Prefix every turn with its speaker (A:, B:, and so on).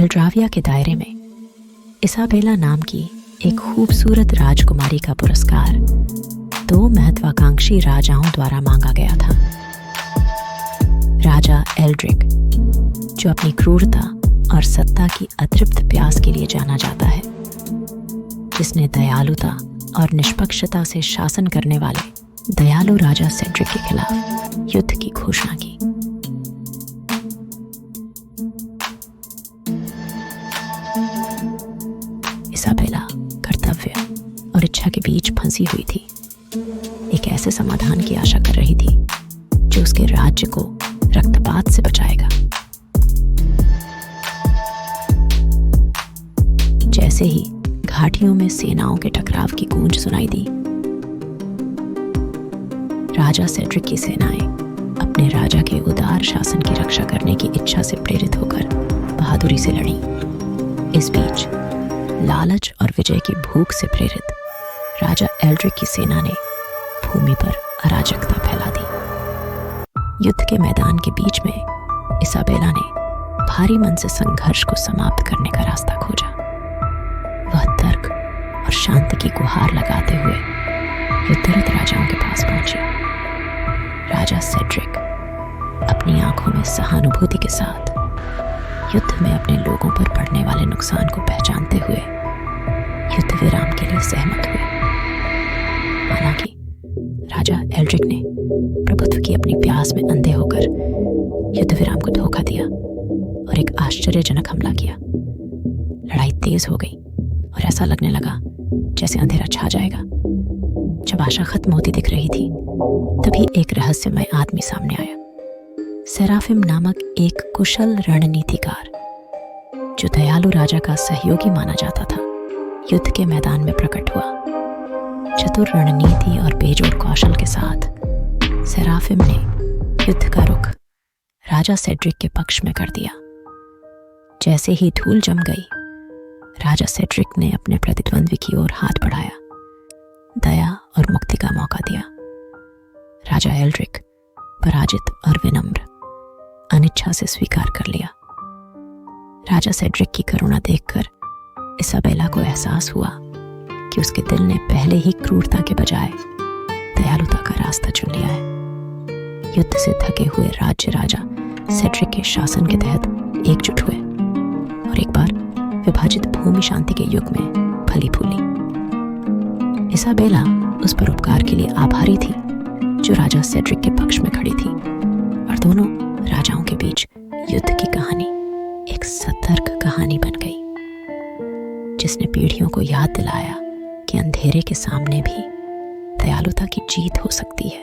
A: एल्ड्राविया के दायरे में इसाबेला नाम की एक खूबसूरत राजकुमारी का पुरस्कार 2 महत्वाकांक्षी राजाओं द्वारा मांगा गया था। राजा एल्ड्रिक, जो अपनी क्रूरता और सत्ता की अतृप्त प्यास के लिए जाना जाता है, जिसने दयालुता और निष्पक्षता से शासन करने वाले दयालु राजा सेड्रिक के खिलाफ युद्ध की घोषणा की। इसाबेला कर्तव्य और इच्छा के बीच फंसी हुई थी, एक ऐसे समाधान की आशा कर रही थी जो उसके राज्य को रक्तपात से बचाएगा। जैसे ही घाटियों में सेनाओं के टकराव की गूंज सुनाई दी, राजा सेड्रिक की सेनाएं अपने राजा के उदार शासन की रक्षा करने की इच्छा से प्रेरित होकर बहादुरी से लड़ी। इस बीच लालच और विजय की भूख से प्रेरित राजा एल्ड्रिक की सेना ने भूमि पर अराजकता फैला दी। युद्ध के मैदान के बीच में इसाबेला ने भारी मन से संघर्ष को समाप्त करने का रास्ता खोजा। वह तर्क और शांति की गुहार लगाते हुए युद्धरत राजाओं के पास पहुंची। राजा सेड्रिक अपनी आंखों में सहानुभूति के साथ युद्ध में अपने लोगों पर पड़ने वाले नुकसान को पहचानते हुए युद्ध विराम के लिए सहमत हुए। हालांकि राजा एल्ड्रिक ने प्रभुत्व की अपनी प्यास में अंधे होकर युद्ध विराम को धोखा दिया और एक आश्चर्यजनक हमला किया। लड़ाई तेज हो गई और ऐसा लगने लगा जैसे अंधेरा छा जाएगा। जब आशा खत्म होती दिख रही थी, तभी एक रहस्यमय आदमी सामने आया। सेराफिम नामक एक कुशल रणनीतिकार, जो दयालु राजा का सहयोगी माना जाता था, युद्ध के मैदान में प्रकट हुआ। चतुर रणनीति और बेजोड़ कौशल के साथ सेराफिम ने युद्ध का रुख राजा सेड्रिक के पक्ष में कर दिया। जैसे ही धूल जम गई, राजा सेड्रिक ने अपने प्रतिद्वंद्वी की ओर हाथ बढ़ाया, दया और मुक्ति का मौका दिया। राजा एल्ड्रिक पराजित और विनम्र अनिच्छा से स्वीकार कर लिया। राजा सेड्रिक की करुणा देखकर इसाबेला को एहसास हुआ कि उसके दिल ने पहले ही क्रूरता के बजाय दयालुता का रास्ता चुन लिया है। युद्ध से थके हुए राज्य राजा सेड्रिक के शासन के तहत एकजुट हुए और एक बार विभाजित भूमि शांति के युग में फली फूली। इसाबेला उस परोपकार के लिए आभारी थी जो राजा सेड्रिक के पक्ष में खड़ी थी, और दोनों राजाओं के बीच युद्ध की कहानी एक सतर्क कहानी बन गई, जिसने पीढ़ियों को याद दिलाया कि अंधेरे के सामने भी दयालुता की जीत हो सकती है।